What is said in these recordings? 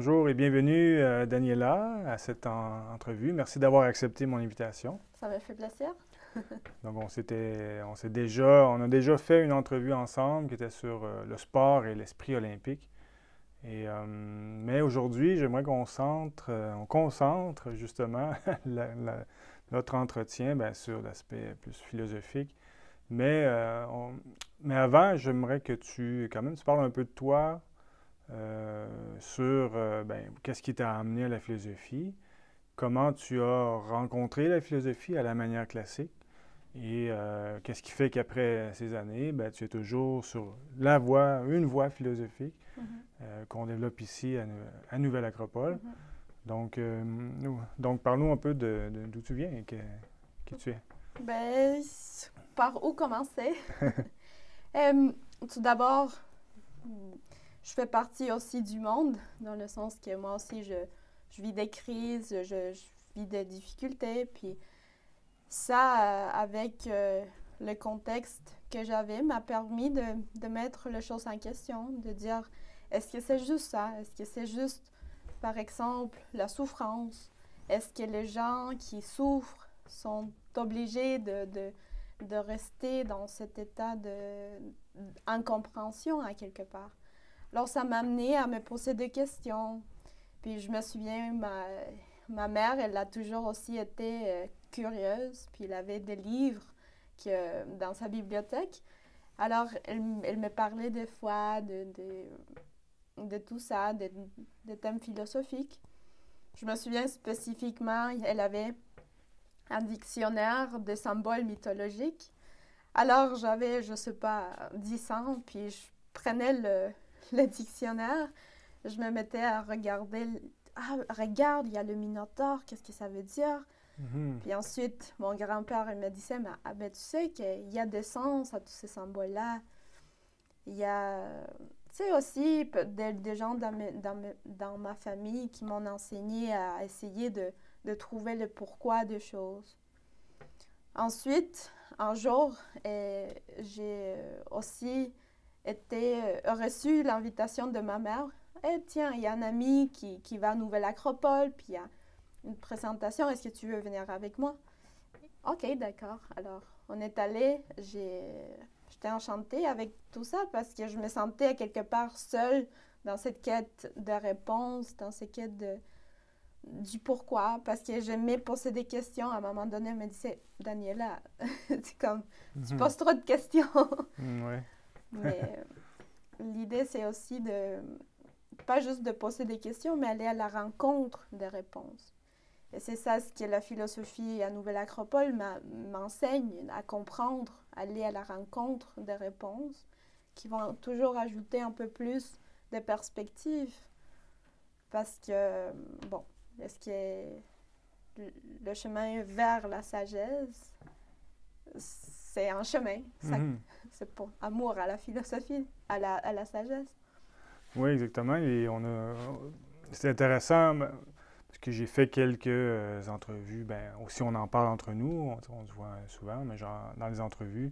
bonjour et bienvenue, Daniela, à cette entrevue. Merci d'avoir accepté mon invitation. Ça m'a fait plaisir. Donc, on a déjà fait une entrevue ensemble qui était sur le sport et l'esprit olympique. Mais aujourd'hui, j'aimerais on concentre justement notre entretien sur l'aspect plus philosophique. Mais, mais avant, j'aimerais que tu parles un peu de toi, sur qu'est-ce qui t'a amené à la philosophie, comment tu as rencontré la philosophie à la manière classique et qu'est-ce qui fait qu'après ces années, tu es toujours sur une voie philosophique Mhm, qu'on développe ici à Nouvelle-Acropole. mhm. Donc, parle-nous un peu d'où tu viens et qui tu es. Ben, par où commencer? Euh, Tout d'abord, je fais partie aussi du monde, dans le sens que moi aussi, je vis des crises, je vis des difficultés, puis ça, avec le contexte que j'avais, m'a permis de mettre les choses en question, de dire, est-ce que c'est juste ça? Est-ce que c'est juste, par exemple, la souffrance? Est-ce que les gens qui souffrent sont obligés de rester dans cet état d'incompréhension à quelque part? Alors, ça m'a amené à me poser des questions. Puis, je me souviens, ma mère, elle a toujours aussi été curieuse. Puis, elle avait des livres dans sa bibliothèque. Alors, elle me parlait des fois de tout ça, de thèmes philosophiques. Je me souviens spécifiquement, elle avait un dictionnaire de symboles mythologiques. Alors, j'avais, je sais pas, 10 ans, puis je prenais le dictionnaire, je me mettais à regarder. Ah, regarde, il y a le Minotaure, qu'est-ce que ça veut dire? Mhm. Puis ensuite, mon grand-père il me disait, mais, ah, ben, tu sais qu'il y a des sens à tous ces symboles-là. Il y a, tu sais, aussi des gens dans ma famille qui m'ont enseigné à essayer de trouver le pourquoi des choses. Ensuite, un jour, j'ai aussi reçu l'invitation de ma mère. Eh, tiens, il y a un ami qui va à Nouvelle-Acropole, puis il y a une présentation. Est-ce que tu veux venir avec moi? Ok, d'accord. Alors, on est allé. J'étais enchantée avec tout ça parce que je me sentais à quelque part seule dans cette quête de réponse, dans cette quête du pourquoi, parce que j'aimais poser des questions. À un moment donné, elle me disait, Daniela, c'est comme, tu Mhm. poses trop de questions. Ouais. Mais l'idée, c'est aussi pas juste de poser des questions, mais aller à la rencontre des réponses. Et c'est ça ce que la philosophie à Nouvelle-Acropole m'enseigne à comprendre, aller à la rencontre des réponses qui vont toujours ajouter un peu plus de perspective. Parce que, bon, est-ce que le chemin vers la sagesse, c'est un chemin. Mhm. C'est pour amour à la philosophie, à la sagesse. Oui, exactement. C'est intéressant parce que j'ai fait quelques entrevues. Ben, aussi, on en parle entre nous. On se voit souvent, mais genre, dans les entrevues,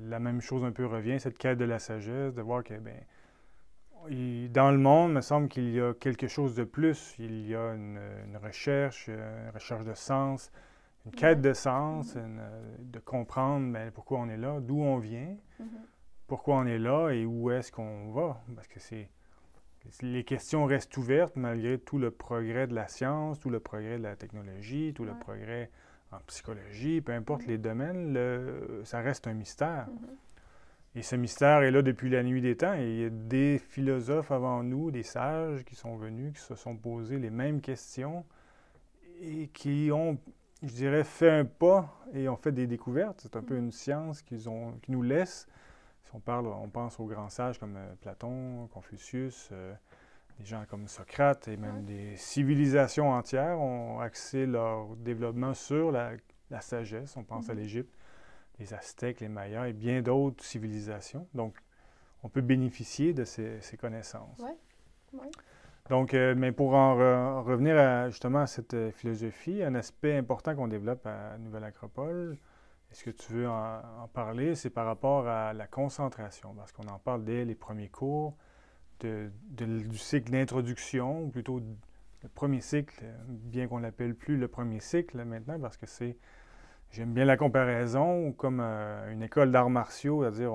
la même chose un peu revient, cette quête de la sagesse, de voir que, dans le monde, il me semble qu'il y a quelque chose de plus. Il y a une recherche de sens, une quête Ouais. de sens, Mhm. de comprendre pourquoi on est là, d'où on vient, Mhm. pourquoi on est là et où est-ce qu'on va. Parce que les questions restent ouvertes malgré tout le progrès de la science, tout le progrès de la technologie, tout le Ouais. progrès en psychologie, peu importe Mhm. les domaines, ça reste un mystère. Mhm. Et ce mystère est là depuis la nuit des temps. Et il y a des philosophes avant nous, des sages qui sont venus, qui se sont posés les mêmes questions et qui ont, je dirais, fait un pas et ont fait des découvertes. C'est un peu Mhm. une science qui nous laisse. Si on pense aux grands sages comme Platon, Confucius, des gens comme Socrate et Ouais. même des civilisations entières ont axé leur développement sur la sagesse. On pense à Mhm. l'Égypte, les Aztèques, les Mayas et bien d'autres civilisations. Donc, on peut bénéficier de ces connaissances. Ouais. Ouais. Donc, mais pour revenir justement à cette philosophie, un aspect important qu'on développe à Nouvelle-Acropole, est-ce que tu veux en parler? C'est par rapport à la concentration, parce qu'on en parle dès les premiers cours. du cycle d'introduction, ou plutôt le premier cycle, bien qu'on ne l'appelle plus le premier cycle maintenant, parce que j'aime bien la comparaison, comme une école d'arts martiaux, c'est-à-dire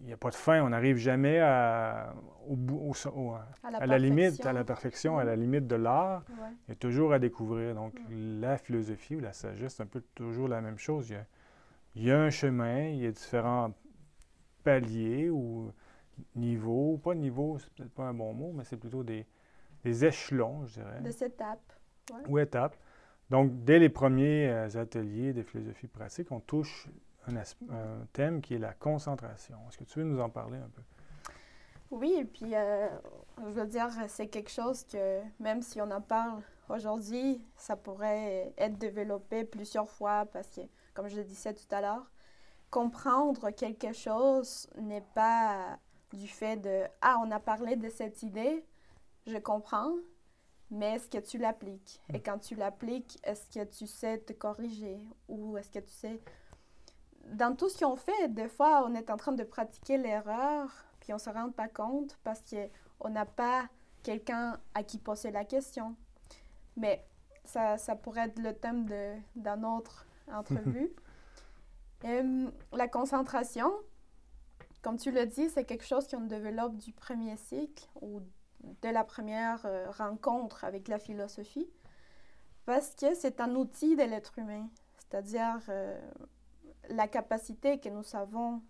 il n'y a pas de fin, on n'arrive jamais à la limite, à la perfection, à la limite de l'art. Ouais. Il y a toujours à découvrir. Donc, la philosophie ou la sagesse, c'est un peu toujours la même chose. Il y a un chemin, il y a différents paliers ou niveaux. Pas niveau, c'est peut-être pas un bon mot, mais c'est plutôt des échelons, je dirais. Des étapes. Ouais. Ou étapes. Donc, dès les premiers ateliers de philosophie pratique, on touche un thème qui est la concentration. Est-ce que tu veux nous en parler un peu? Oui, et puis, je veux dire, c'est quelque chose que, même si on en parle aujourd'hui, ça pourrait être développé plusieurs fois parce que, comme je le disais tout à l'heure, comprendre quelque chose n'est pas du fait de « Ah, on a parlé de cette idée, je comprends », mais est-ce que tu l'appliques? Et quand tu l'appliques, est-ce que tu sais te corriger? Ou est-ce que tu sais... Dans tout ce qu'on fait, des fois, on est en train de pratiquer l'erreur, puis on ne se rend pas compte parce qu'on n'a pas quelqu'un à qui poser la question. Mais ça pourrait être le thème d'une autre entrevue. La concentration, comme tu le dis, c'est quelque chose qu'on développe du premier cycle ou de la première rencontre avec la philosophie, parce que c'est un outil de l'être humain, c'est-à-dire la capacité que nous avons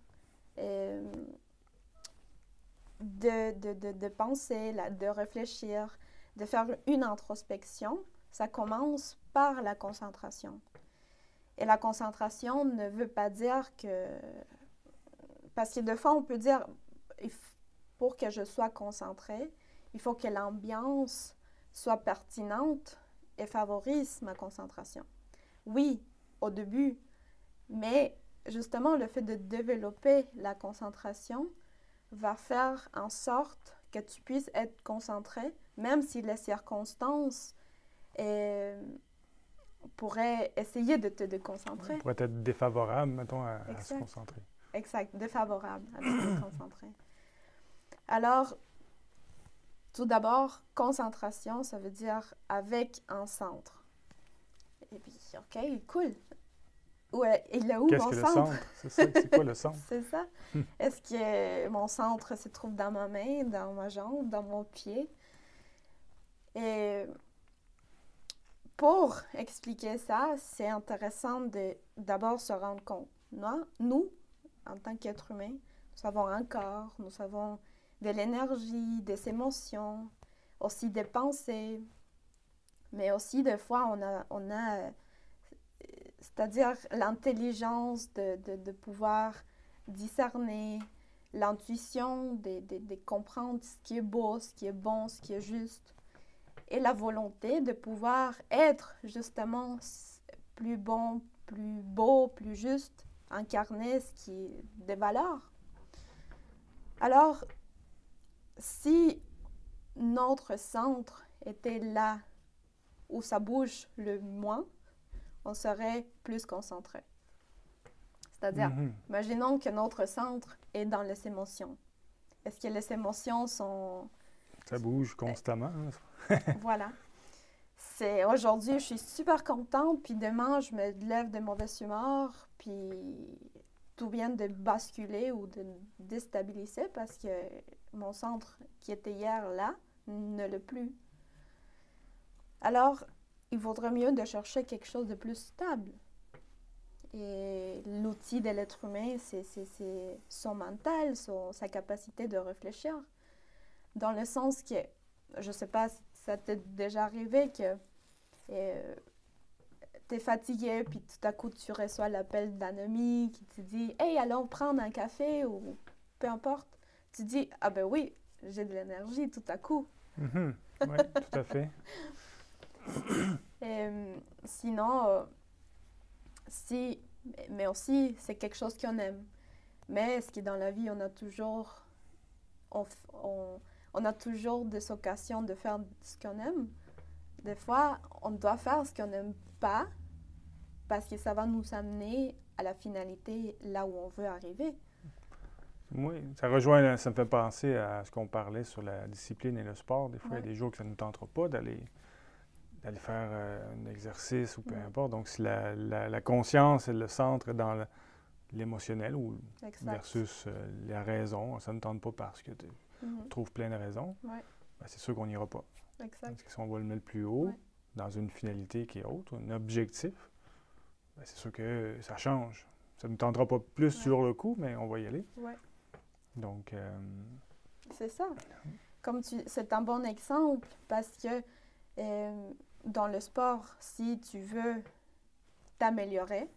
de penser, de réfléchir, de faire une introspection, ça commence par la concentration. Et la concentration ne veut pas dire que... Parce que des fois, on peut dire, pour que je sois concentrée, il faut que l'ambiance soit pertinente et favorise ma concentration. Oui, au début, mais justement, le fait de développer la concentration va faire en sorte que tu puisses être concentré, même si les circonstances pourraient essayer de te déconcentrer. Pourrait être défavorable, mettons, à se concentrer. Exact, défavorable à se déconcentrer. Alors, tout d'abord, concentration, ça veut dire avec un centre. Et puis, OK, cool. Il est où mon centre? Qu'est-ce que le centre? C'est quoi le centre? C'est ça. Est-ce que mon centre se trouve dans ma main, dans ma jambe, dans mon pied? Et pour expliquer ça, c'est intéressant de d'abord se rendre compte. Nous, en tant qu'être humain, nous avons un corps, nous avons de l'énergie, des émotions, aussi des pensées, mais aussi des fois on a c'est-à-dire l'intelligence de pouvoir discerner, l'intuition de comprendre ce qui est beau, ce qui est bon, ce qui est juste, et la volonté de pouvoir être justement plus bon, plus beau, plus juste, incarner ce qui est des valeurs. Alors, si notre centre était là où ça bouge le moins, on serait plus concentré. C'est-à-dire, imaginons que notre centre est dans les émotions. Est-ce que les émotions sont... Ça bouge constamment. Voilà. C'est aujourd'hui, je suis super contente, puis demain, je me lève de mauvaise humeur, puis tout vient de basculer ou de déstabiliser parce que mon centre qui était hier là ne l'est plus. Alors, il vaudrait mieux de chercher quelque chose de plus stable. Et l'outil de l'être humain, c'est son mental, sa capacité de réfléchir. Dans le sens que, je ne sais pas si ça t'est déjà arrivé, que tu es fatigué, puis tout à coup tu reçois l'appel d'un ami qui te dit « Hey, allons prendre un café » ou peu importe. Tu dis « Ah ben oui, j'ai de l'énergie tout à coup. » Oui, tout à fait. Sinon, mais aussi, c'est quelque chose qu'on aime. Mais ce qui est dans la vie, on a toujours des occasions de faire ce qu'on aime. Des fois, on doit faire ce qu'on n'aime pas parce que ça va nous amener à la finalité là où on veut arriver. Oui, ça rejoint, ça me fait penser à ce qu'on parlait sur la discipline et le sport. Des fois, il y a Ouais. des jours que ça ne nous tentera pas d'aller faire un exercice ou peu importe. Donc, si la conscience est le centre dans l'émotionnel ou Exact. versus la raison, ça ne tente pas parce que tu trouves plein de raisons, Ouais. ben, c'est sûr qu'on n'ira pas. Exact. Parce que si on va le mettre plus haut, Ouais. dans une finalité qui est haute, un objectif, ben, c'est sûr que ça change. Ça ne nous tentera pas plus sur le coup, mais on va y aller. Ouais. Donc, C'est ça. C'est un bon exemple parce que dans le sport, si tu veux t'améliorer,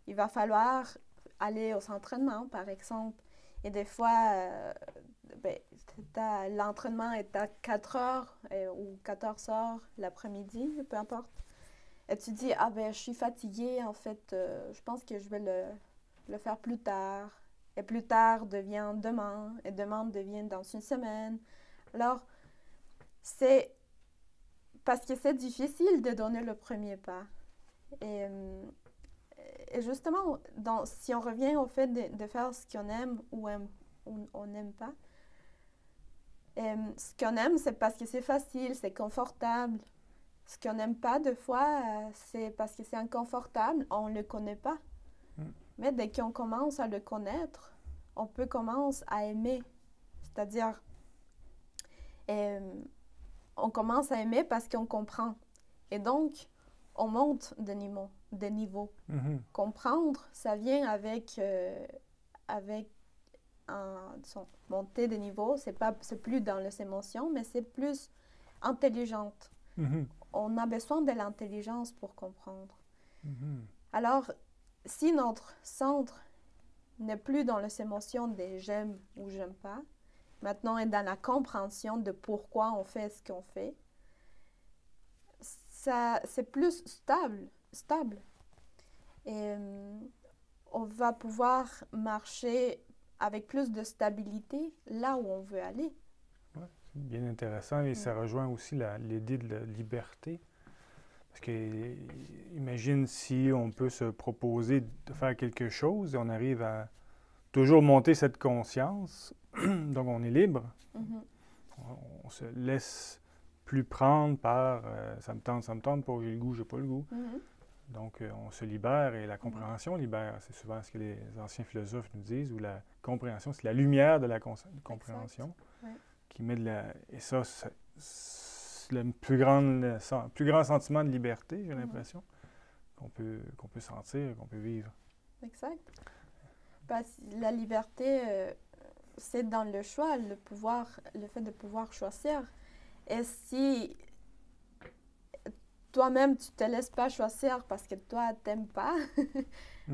il va falloir aller aux entraînements, par exemple. Et des fois, l'entraînement est à 4 heures ou 14 heures l'après-midi, peu importe. Et tu dis, ah ben, je suis fatiguée, en fait, je pense que je vais le faire plus tard. Et plus tard devient demain, et demain devient dans une semaine. Alors, c'est parce que c'est difficile de donner le premier pas. Et justement, si on revient au fait de faire ce qu'on aime ou on n'aime pas, ce qu'on aime, c'est parce que c'est facile, c'est confortable. Ce qu'on n'aime pas, des fois, c'est parce que c'est inconfortable, on ne le connaît pas. Mais dès qu'on commence à le connaître, on peut commencer à aimer. C'est-à-dire, on commence à aimer parce qu'on comprend. Et donc, on monte de niveau. Comprendre, ça vient avec montée de niveau. C'est plus dans les émotions, mais c'est plus intelligente. On a besoin de l'intelligence pour comprendre. Alors, si notre centre n'est plus dans les émotions des j'aime ou j'aime pas, maintenant est dans la compréhension de pourquoi on fait ce qu'on fait, c'est plus stable. Et on va pouvoir marcher avec plus de stabilité là où on veut aller. Ouais, c'est bien intéressant et ça rejoint aussi l'idée de la liberté. Parce que, imagine si on peut se proposer de faire quelque chose et on arrive à toujours monter cette conscience, donc on est libre. On se laisse plus prendre par ça me tente pas, j'ai le goût, j'ai pas le goût. Donc on se libère et la compréhension libère. C'est souvent ce que les anciens philosophes nous disent, où la compréhension, c'est la lumière de la compréhension qui met de la... Et ça, c'est le plus grand sentiment de liberté, j'ai l'impression, qu'on peut sentir, qu'on peut vivre. Exact. Parce que la liberté, c'est dans le choix, le fait de pouvoir choisir. Et si toi-même, tu ne te laisses pas choisir parce que toi, tu n'aimes pas,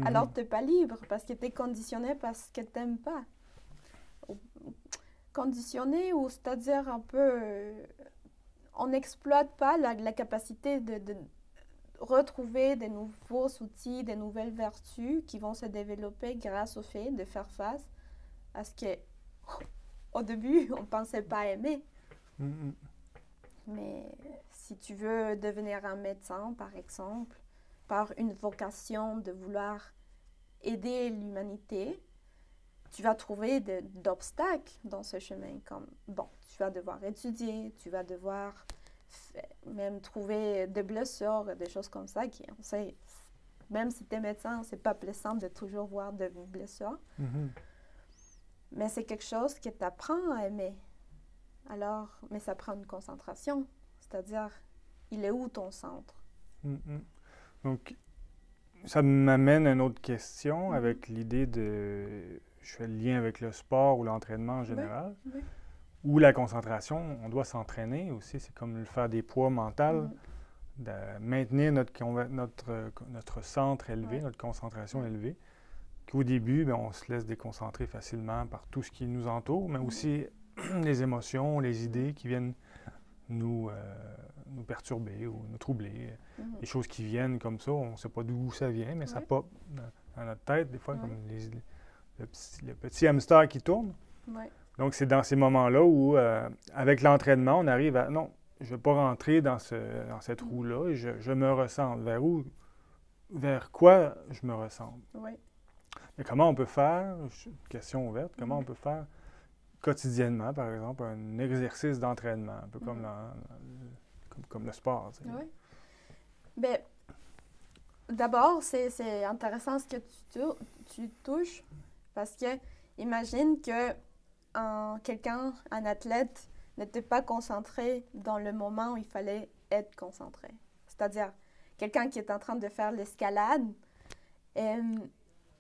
alors tu n'es pas libre parce que tu es conditionné parce que tu n'aimes pas. Conditionné, ou c'est-à-dire un peu... on n'exploite pas la capacité de retrouver des nouveaux outils, des nouvelles vertus qui vont se développer grâce au fait de faire face à ce que, au début, on ne pensait pas aimer. Mais si tu veux devenir un médecin, par exemple, par une vocation de vouloir aider l'humanité, tu vas trouver d'obstacles dans ce chemin. Comme, bon, tu vas devoir étudier, tu vas devoir même trouver des blessures, des choses comme ça. On sait, même si tu es médecin, c'est pas plaisant de toujours voir des blessures. Mais c'est quelque chose que tu apprends à aimer. Alors, mais ça prend une concentration. C'est-à-dire, il est où ton centre? Donc, ça m'amène à une autre question avec l'idée de... Je fais le lien avec le sport ou l'entraînement en général. Ou la concentration, on doit s'entraîner aussi. C'est comme le faire des poids mentaux, de maintenir notre centre élevé, notre concentration élevée. Qu'au début, bien, on se laisse déconcentrer facilement par tout ce qui nous entoure, mais aussi les émotions, les idées qui viennent nous perturber ou nous troubler. Les choses qui viennent comme ça, on ne sait pas d'où ça vient, mais ça pop dans notre tête, des fois, comme le petit hamster qui tourne. Donc, c'est dans ces moments-là où, avec l'entraînement, on arrive à... Non, je ne vais pas rentrer dans cette roue-là, je me ressemble. Vers quoi je me ressemble? Et comment on peut faire, question ouverte, comment on peut faire quotidiennement, par exemple, un exercice d'entraînement, un peu comme, comme le sport. Tu sais. Oui. Bien, d'abord, c'est intéressant ce que tu touches parce que imagine que un athlète n'était pas concentré dans le moment où il fallait être concentré. C'est-à-dire, quelqu'un qui est en train de faire l'escalade,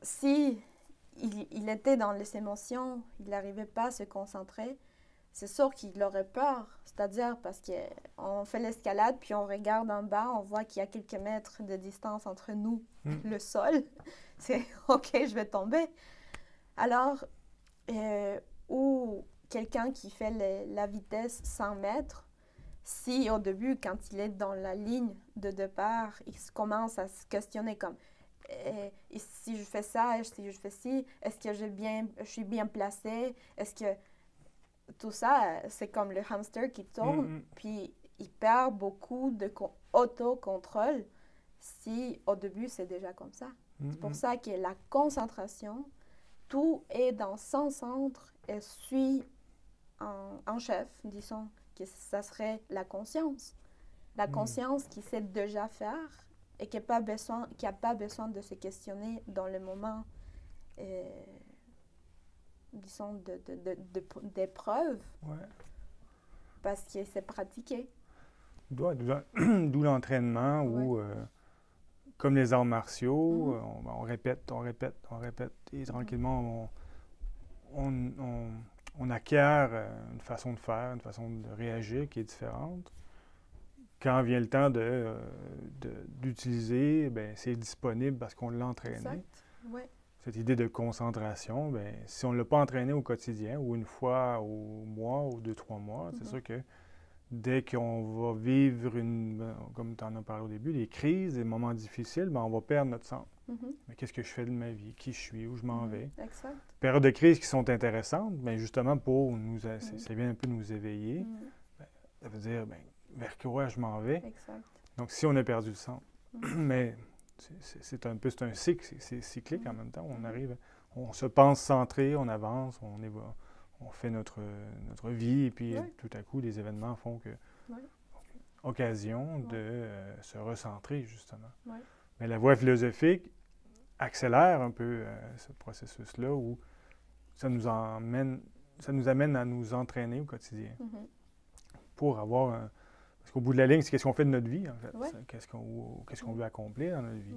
si il était dans les émotions, il n'arrivait pas à se concentrer, c'est sûr qu'il aurait peur. C'est-à-dire parce qu'on fait l'escalade, puis on regarde en bas, on voit qu'il y a quelques mètres de distance entre nous et le sol. C'est « OK, je vais tomber ». Alors, ou quelqu'un qui fait la vitesse 100 mètres, si au début, quand il est dans la ligne de départ, il commence à se questionner comme et si je fais ça, si je fais ci, est-ce que je suis bien placé, est-ce que tout ça, c'est comme le hamster qui tourne, puis il perd beaucoup de autocontrôle si au début c'est déjà comme ça. C'est pour ça que la concentration, tout est dans son centre et suit en chef, disons que ça serait la conscience. La conscience qui sait déjà faire et qui n'a pas besoin de se questionner dans le moment, disons, d'épreuve, parce que c'est pratiqué. D'où l'entraînement où, comme les arts martiaux, on répète, et tranquillement, on acquiert une façon de faire, une façon de réagir qui est différente. Quand vient le temps d'utiliser, ben, c'est disponible parce qu'on l'a entraîné. Exact. Ouais. Cette idée de concentration, ben, si on ne l'a pas entraîné au quotidien, ou une fois au mois, ou 2-3 mois, c'est sûr que dès qu'on va vivre comme tu en as parlé au début, les crises, les moments difficiles, ben, on va perdre notre centre. Mais qu'est-ce que je fais de ma vie? Qui je suis? Où je m'en vais? Exact. Périodes de crise qui sont intéressantes, mais justement pour nous, ça vient un peu nous éveiller. Ben, ça veut dire, ben, vers quoi je m'en vais? Exact. Donc, si on a perdu le centre, mais c'est un cycle, c'est cyclique en même temps. On arrive, on se pense centré, on avance, on fait notre vie, et puis tout à coup, les événements font que occasion de se recentrer, justement. Mais la voie philosophique accélère un peu ce processus-là où ça nous amène à nous entraîner au quotidien pour avoir parce qu'au bout de la ligne, c'est qu'est-ce qu'on fait de notre vie, en fait. Qu'est-ce qu'on veut accomplir dans notre vie.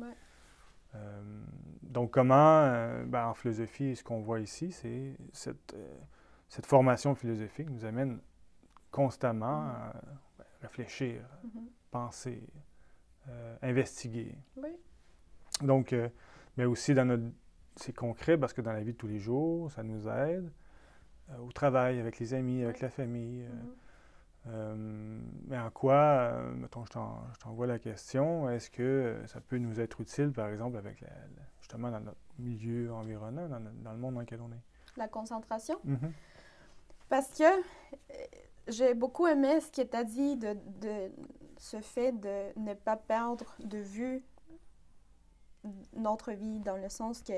Donc, comment, en philosophie, ce qu'on voit ici, c'est cette formation philosophique nous amène constamment à réfléchir, penser, investiguer. Donc, mais aussi c'est concret parce que dans la vie de tous les jours, ça nous aide au travail, avec les amis, avec la famille. Mais en quoi, mettons, je t'envoie la question, est-ce que ça peut nous être utile, par exemple, avec justement dans notre milieu environnant, dans le monde dans lequel on est? La concentration? Parce que j'ai beaucoup aimé ce que tu as dit de ce fait de ne pas perdre de vue notre vie, dans le sens que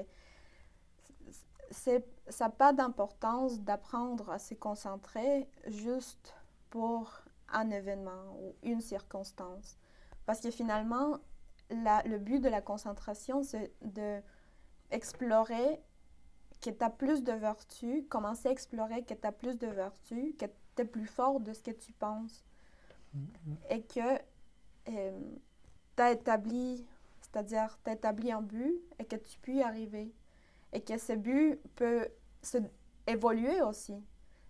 ça n'a pas d'importance d'apprendre à se concentrer juste pour un événement ou une circonstance. Parce que finalement, le but de la concentration, c'est d'explorer que tu as plus de vertus, commencer à explorer que tu as plus de vertus, que tu es plus fort de ce que tu penses. Et que tu as établi, c'est-à-dire tu as établi un but et que tu peux y arriver. Et que ce but peut évoluer aussi.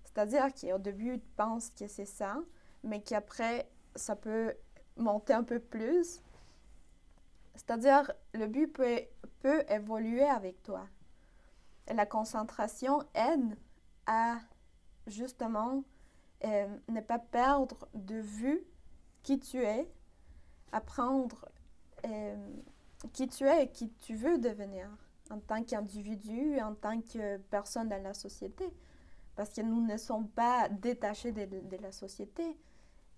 C'est-à-dire qu'au début, tu penses que c'est ça, mais qu'après, ça peut monter un peu plus. C'est-à-dire, le but peut évoluer avec toi. Et la concentration aide à, justement, ne pas perdre de vue qui tu es, apprendre qui tu es et qui tu veux devenir en tant qu'individu, en tant que personne dans la société. Parce que nous ne sommes pas détachés de la société.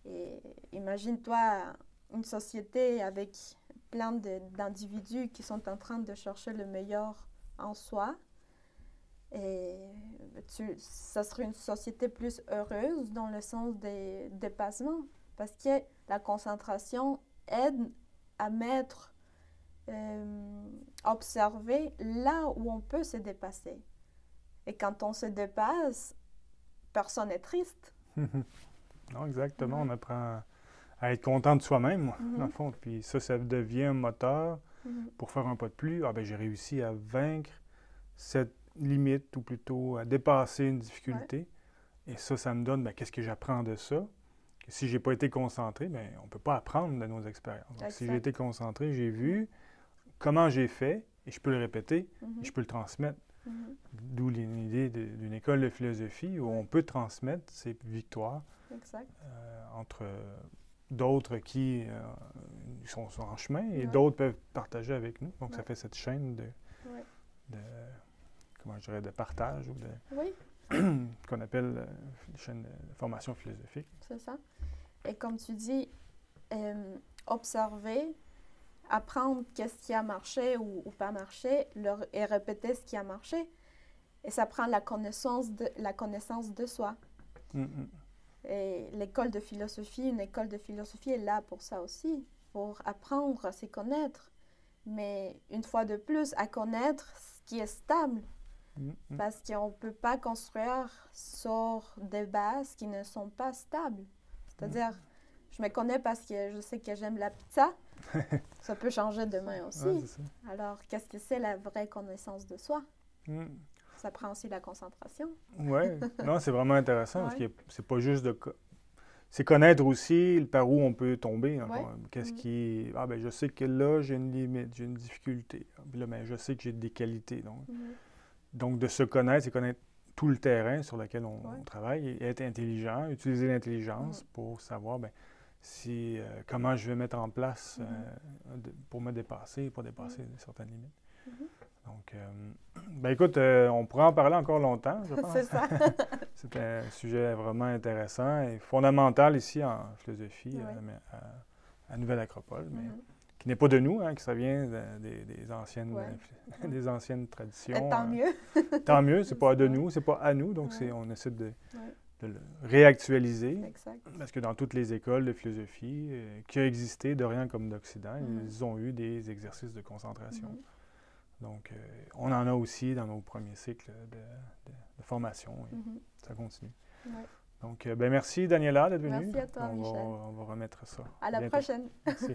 Et imagine-toi une société avec plein d'individus qui sont en train de chercher le meilleur en soi. Et ça serait une société plus heureuse dans le sens des dépassements. Parce que la concentration aide à observer là où on peut se dépasser. Et quand on se dépasse, personne n'est triste. Non, exactement. On apprend à être content de soi-même, dans le fond. Puis ça devient un moteur pour faire un pas de plus. Ah ben j'ai réussi à vaincre cette limite, ou plutôt à dépasser une difficulté. Et ça me donne, qu'est-ce que j'apprends de ça? Si je n'ai pas été concentré, on ne peut pas apprendre de nos expériences. Donc, si j'ai été concentré, j'ai vu comment j'ai fait, et je peux le répéter, et je peux le transmettre. D'où l'idée d'une école de philosophie où on peut transmettre ces victoires entre d'autres qui sont en chemin et d'autres peuvent partager avec nous. Donc, ça fait cette chaîne comment je dirais, de partage ou qu'on appelle la chaîne de formation philosophique. C'est ça. Et comme tu dis, observer, apprendre qu'est-ce qui a marché ou pas marché et répéter ce qui a marché. Et ça prend la connaissance de soi. Et l'école de philosophie, une école de philosophie est là pour ça aussi, pour apprendre à se connaître. Mais une fois de plus, à connaître ce qui est stable. Parce qu'on ne peut pas construire sur des bases qui ne sont pas stables. C'est-à-dire, je me connais parce que je sais que j'aime la pizza. Ça peut changer demain aussi. Alors, qu'est-ce que c'est la vraie connaissance de soi? Ça prend aussi la concentration. Oui, non, c'est vraiment intéressant parce que c'est pas juste de... C'est connaître aussi par où on peut tomber. Qu'est-ce qui... Ah ben je sais que là, j'ai une limite, j'ai une difficulté. Puis là, je sais que j'ai des qualités. Donc, de se connaître, c'est connaître tout le terrain sur lequel on travaille et être intelligent, utiliser l'intelligence pour savoir comment je vais mettre en place pour me dépasser, pour dépasser certaines limites. Donc, écoute, on pourrait en parler encore longtemps, je pense. C'est ça. C'est un sujet vraiment intéressant et fondamental ici en philosophie à Nouvelle-Acropole, mais qui n'est pas de nous, que ça vient des anciennes traditions. Et tant mieux. Tant mieux, c'est pas de nous, c'est pas à nous, donc on essaie de le réactualiser. Exact. Parce que dans toutes les écoles de philosophie qui ont existé d'Orient comme d'Occident, ils ont eu des exercices de concentration. Donc, on en a aussi dans nos premiers cycles de formation et ça continue. Donc, merci Daniela d'être venue. Merci à toi, Michel. On va remettre ça. À la prochaine. Merci.